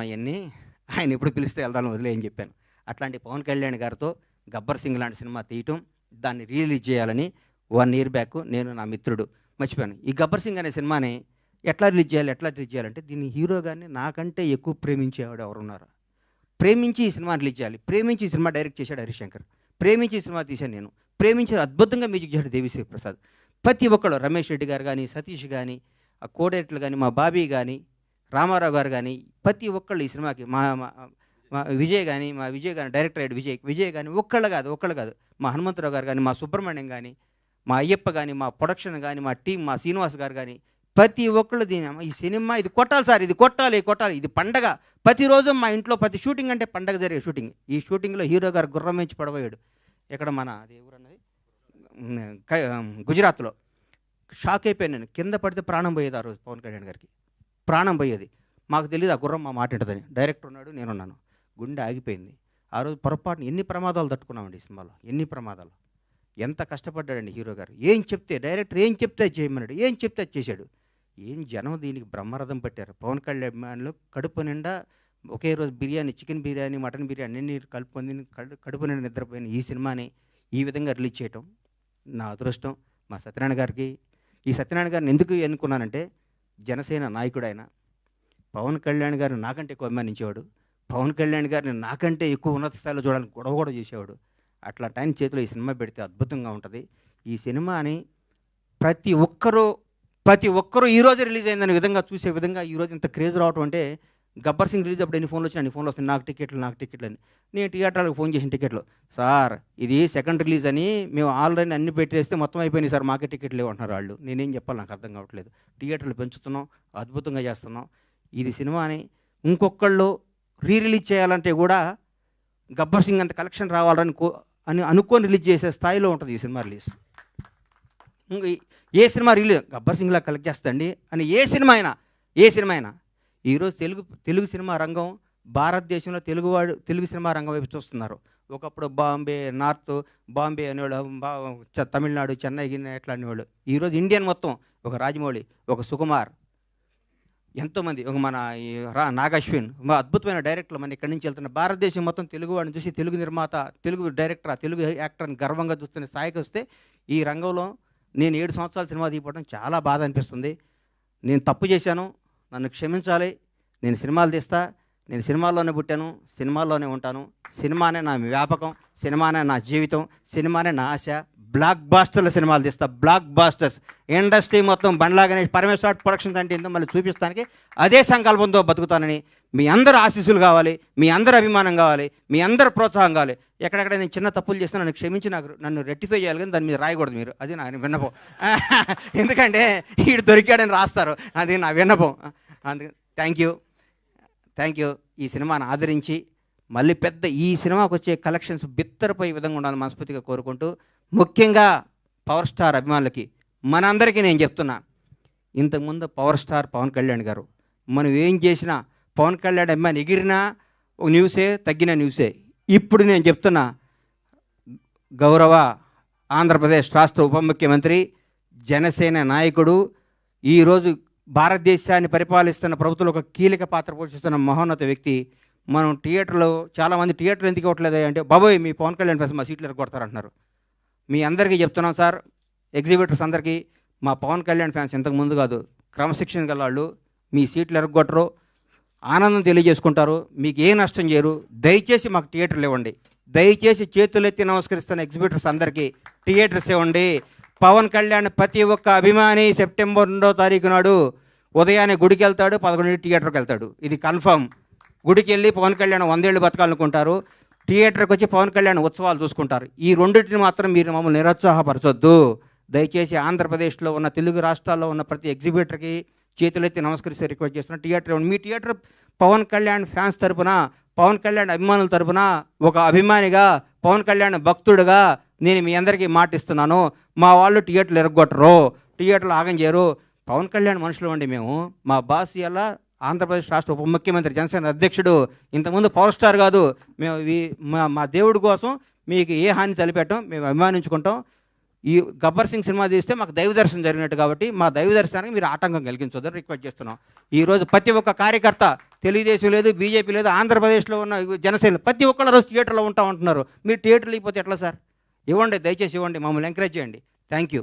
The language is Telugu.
అవన్నీ ఆయన ఎప్పుడు పిలిస్తే వెళ్దాను వదిలేయని చెప్పాను. అట్లాంటి పవన్ కళ్యాణ్ గారితో 'గబ్బర్ సింగ్' లాంటి సినిమా తీయటం, దాన్ని రిలీజ్ చేయాలని 1 ఇయర్ బ్యాక్ నేను నా మిత్రుడు మర్చిపోయాను. ఈ 'గబ్బర్ సింగ్' అనే సినిమాని ఎట్లా రిలీజ్ చేయాలంటే దీన్ని హీరో గారిని నాకంటే ఎక్కువ ప్రేమించేవాడు ఎవరున్నారు? ప్రేమించి ఈ సినిమా రిలీజ్ చేయాలి. ప్రేమించి ఈ సినిమా డైరెక్ట్ చేశాడు హరిశంకర్. ప్రేమించి ఈ సినిమా తీశాను నేను. ప్రేమించి అద్భుతంగా మ్యూజిక్ చేశాడు దేవిశ్రీ ప్రసాద్. ప్రతి ఒక్కళ్ళు రమేష్ రెడ్డి గారు కానీ, సతీష్ కానీ, ఆ కోడైరెక్టర్లు కానీ, మా బాబీ కానీ, రామారావు గారు కానీ, ప్రతి ఒక్కళ్ళు ఈ సినిమాకి మా విజయ్ కానీ డైరెక్టర్ అయ్యాడు విజయ్ కానీ ఒక్కళ్ళు కాదు మా హనుమంతరావు గారు కానీ, మా సుబ్రహ్మణ్యం కానీ, మా అయ్యప్ప కానీ, మా ప్రొడక్షన్ కానీ, మా టీం, మా శ్రీనివాస్ గారు కానీ, ప్రతి ఒక్కళ్ళు ఈ సినిమా ఇది కొట్టాలి సార్, ఇది కొట్టాలి, ఇది పండగ. ప్రతిరోజు మా ఇంట్లో ప్రతి షూటింగ్ అంటే పండగ జరిగే షూటింగ్. ఈ షూటింగ్లో హీరో గారు గుర్రం నుంచి పడబోయాడు. ఇక్కడ మన అది ఎవరన్నది గుజరాత్లో. షాక్ అయిపోయాను నేను. కింద పడితే ప్రాణం పోయేది ఆ రోజు పవన్ కళ్యాణ్ గారికి. ప్రాణం పోయేది. మాకు తెలియదు ఆ గుర్రం మా మాట ఉంటుందని. డైరెక్టర్ ఉన్నాడు, నేనున్నాను. గుండె ఆగిపోయింది. ఆ రోజు పొరపాటున ఎన్ని ప్రమాదాలు తట్టుకున్నామండి ఈ సినిమాలో, ఎన్ని ప్రమాదాలు. ఎంత కష్టపడ్డాడండి హీరో గారు. డైరెక్టర్ ఏం చెప్తే చేయమన్నాడు, ఏం చెప్తే చేశాడు. ఏం జనం దీనికి బ్రహ్మరథం పట్టారు. పవన్ కళ్యాణ్ కడుపు నిండా ఒకే రోజు బిర్యానీ, చికెన్ బిర్యానీ, మటన్ బిర్యానీ అన్ని కలుపుకొని కడుపు నిండా నిద్రపోయిన ఈ సినిమాని ఈ విధంగా రిలీజ్ చేయటం నా అదృష్టం. మా సత్యనారాయణ గారికి, ఈ సత్యనారాయణ గారిని ఎందుకు ఎన్నుకున్నానంటే జనసేన నాయకుడు ఆయన. పవన్ కళ్యాణ్ గారిని నాకంటే ఎక్కువ అభిమానించేవాడు. పవన్ కళ్యాణ్ గారిని నాకంటే ఎక్కువ ఉన్నత స్థాయిలో చూడాలని గొడవ కూడా చేసేవాడు. అట్లాంటి ఆయన చేతిలో ఈ సినిమా పెడితే అద్భుతంగా ఉంటుంది. ఈ సినిమాని ప్రతి ఒక్కరూ ఈరోజు రిలీజ్ అయిందనే విధంగా చూసే విధంగా ఈరోజు ఇంత క్రేజ్ రావటం అంటే, 'గబ్బర్ సింగ్' రిలీజ్ అప్పుడు ఎన్ని ఫోన్లు వచ్చినా అన్ని ఫోన్లు వస్తాయి, నాకు టికెట్లు అని. నేను థియేటర్లకు ఫోన్ చేసిన టికెట్లు, సార్ ఇది సెకండ్ రిలీజ్ అని మేము ఆల్రెడీ అన్ని పెట్టేస్తే మొత్తం అయిపోయినాయి సార్, మాకే టికెట్లు లేవంటున్నారు వాళ్ళు. నేనేం చెప్పాలి, నాకు అర్థం కావట్లేదు. థియేటర్లు పెంచుతున్నాం, అద్భుతంగా చేస్తున్నాం. ఇది సినిమాని ఇంకొకళ్ళు రిలీజ్ చేయాలంటే కూడా 'గబ్బర్ సింగ్' అంత కలెక్షన్ రావాలని అనుకొని రిలీజ్ చేసే స్థాయిలో ఉంటుంది ఈ సినిమా రిలీజ్. ఏ సినిమా రిలీజ్ 'గబ్బర్ సింగ్'లా కలెక్ట్ చేస్తండి అని ఏ సినిమా అయినా ఈరోజు తెలుగు సినిమా రంగం భారతదేశంలో తెలుగు సినిమా రంగం వైపు చూస్తున్నారు. ఒకప్పుడు బాంబే అనేవాళ్ళు, తమిళనాడు, చెన్నై ఎట్లా అనేవాళ్ళు. ఈరోజు ఇండియన్ మొత్తం ఒక రాజమౌళి, ఒక సుకుమార్, ఎంతోమంది, ఒక మన నాగశ్విన్, అద్భుతమైన డైరెక్టర్లు మన ఇక్కడి నుంచి వెళ్తున్న. భారతదేశం మొత్తం తెలుగు వాడిని చూసి తెలుగు నిర్మాత, తెలుగు డైరెక్టర్, తెలుగు యాక్టర్ని గర్వంగా చూస్తున్న స్థాయికి వస్తే ఈ రంగంలో నేను 7 సంవత్సరాల సినిమా తీయడం చాలా బాధ అనిపిస్తుంది. నేను తప్పు చేశాను, నన్ను క్షమించాలి. నేను సినిమాలు తీస్తా, నేను సినిమాల్లోనే పుట్టాను, సినిమాల్లోనే ఉంటాను. సినిమానే నా వ్యాపకం, సినిమానే నా జీవితం, సినిమానే నా ఆశ. బ్లాక్ బాస్టర్ల సినిమాలు తీస్తా, బ్లాక్ బాస్టర్స్. ఇండస్ట్రీ మొత్తం బండ్లాగానే పరమేశ్వర ప్రొడక్షన్స్ అంటే ఏంటో మళ్ళీ చూపిస్తానికి అదే సంకల్పంతో బతుకుతానని మీ అందరు ఆశీస్సులు కావాలి, మీ అందరు అభిమానం కావాలి, మీ అందరు ప్రోత్సాహం కావాలి. ఎక్కడెక్కడ నేను చిన్న తప్పులు చేస్తే నన్ను క్షమించి నన్ను రెక్టిఫై చేయాలి, కానీ దాని మీద రాయకూడదు మీరు. అది నా విన్నపం. ఎందుకంటే వీడు దొరికాడని రాస్తారు, అది నా విన్నపం. అందుకే థ్యాంక్ యూ. ఈ సినిమాను ఆదరించి మళ్ళీ ఈ సినిమాకు వచ్చే కలెక్షన్స్ బిత్తరపోయే విధంగా ఉండాలని మనస్ఫూర్తిగా కోరుకుంటూ, ముఖ్యంగా పవర్ స్టార్ అభిమానులకి మనందరికీ నేను చెప్తున్నా, ఇంతకుముందు పవర్ స్టార్ పవన్ కళ్యాణ్ గారు, మనం ఏం చేసినా పవన్ కళ్యాణ్ అభిమాని ఎగిరినా ఒక న్యూసే, తగ్గిన న్యూసే. ఇప్పుడు నేను చెప్తున్నా, గౌరవ ఆంధ్రప్రదేశ్ రాష్ట్ర ఉప ముఖ్యమంత్రి, జనసేన నాయకుడు, ఈరోజు భారతదేశాన్ని పరిపాలిస్తున్న ప్రభుత్వంలో ఒక కీలక పాత్ర పోషిస్తున్న మహోన్నత వ్యక్తి. మనం థియేటర్లో చాలామంది థియేటర్లు ఎందుకు ఇవ్వట్లేదు అంటే, బాబోయ్ మీ పవన్ కళ్యాణ్ ఫ్యాన్స్ మా సీట్లు ఎరగొడతారంటున్నారు. మీ అందరికీ చెప్తున్నాం సార్, ఎగ్జిబిటర్స్ అందరికీ, మా పవన్ కళ్యాణ్ ఫ్యాన్స్ ఇంతకు ముందు కాదు, క్రమశిక్షణ గల వాళ్ళు, మీ సీట్లు ఎరగొట్టరు, ఆనందం తెలియజేసుకుంటారు, మీకు ఏ నష్టం చేయరు. దయచేసి మాకు థియేటర్లు ఇవ్వండి. దయచేసి చేతులెత్తి నమస్కరిస్తున్న ఎగ్జిబిటర్స్ అందరికీ థియేటర్స్ ఇవ్వండి. పవన్ కళ్యాణ్ ప్రతి ఒక్క అభిమాని సెప్టెంబర్ 2వ తారీఖు నాడు ఉదయాన్నే గుడికి వెళ్తాడు, 11 థియేటర్కి వెళ్తాడు. ఇది కన్ఫర్మ్. గుడికి వెళ్ళి పవన్ కళ్యాణ్ 100 ఏళ్ళు బతకాలనుకుంటారు, థియేటర్కి వచ్చి పవన్ కళ్యాణ్ ఉత్సవాలు చూసుకుంటారు. ఈ రెండింటిని మాత్రం మీరు మమ్మల్ని నిరుత్సాహపరచొద్దు. దయచేసి ఆంధ్రప్రదేశ్లో ఉన్న తెలుగు రాష్ట్రాల్లో ఉన్న ప్రతి ఎగ్జిబిటర్కి చేతులెత్తి నమస్కరిస్తే రిక్వెస్ట్ చేస్తున్నా, థియేటర్ మీ థియేటర్ పవన్ కళ్యాణ్ ఫ్యాన్స్ తరపున, పవన్ కళ్యాణ్ అభిమానుల తరపున, ఒక అభిమానిగా, పవన్ కళ్యాణ్ భక్తుడుగా నేను మీ అందరికీ మాటిస్తున్నాను, మా వాళ్ళు థియేటర్లు ఎరగొట్టరు, థియేటర్లు ఆగం చేయరు. పవన్ కళ్యాణ్ మనుషులు అండి మేము. మా బాస్ ఇలా ఆంధ్రప్రదేశ్ రాష్ట్ర ఉప ముఖ్యమంత్రి, జనసేన అధ్యక్షుడు, ఇంతకుముందు పవర్ స్టార్ కాదు. మేము మా దేవుడి కోసం మీకు ఏ హాని తలపెట్టాం, మేము అభిమానించుకుంటాం. ఈ 'గబ్బర్ సింగ్' సినిమా తీస్తే మాకు దైవ దర్శనం జరిగినట్టు కాబట్టి మా దైవ దర్శనానికి మీరు ఆటంకం కలిగించొద్దని రిక్వెస్ట్ చేస్తున్నాం. ఈరోజు ప్రతి ఒక్క కార్యకర్త తెలుగుదేశం లేదు, బీజేపీ లేదు, ఆంధ్రప్రదేశ్లో ఉన్న జనసేన ప్రతి ఒక్కళ్ళు రోజు థియేటర్లో ఉంటా ఉంటున్నారు. మీరు థియేటర్లు ఇవ్వకపోతే ఎట్లా సార్? ఇవ్వండి, దయచేసి ఇవ్వండి, మమ్మల్ని ఎంకరేజ్ చేయండి. Thank you.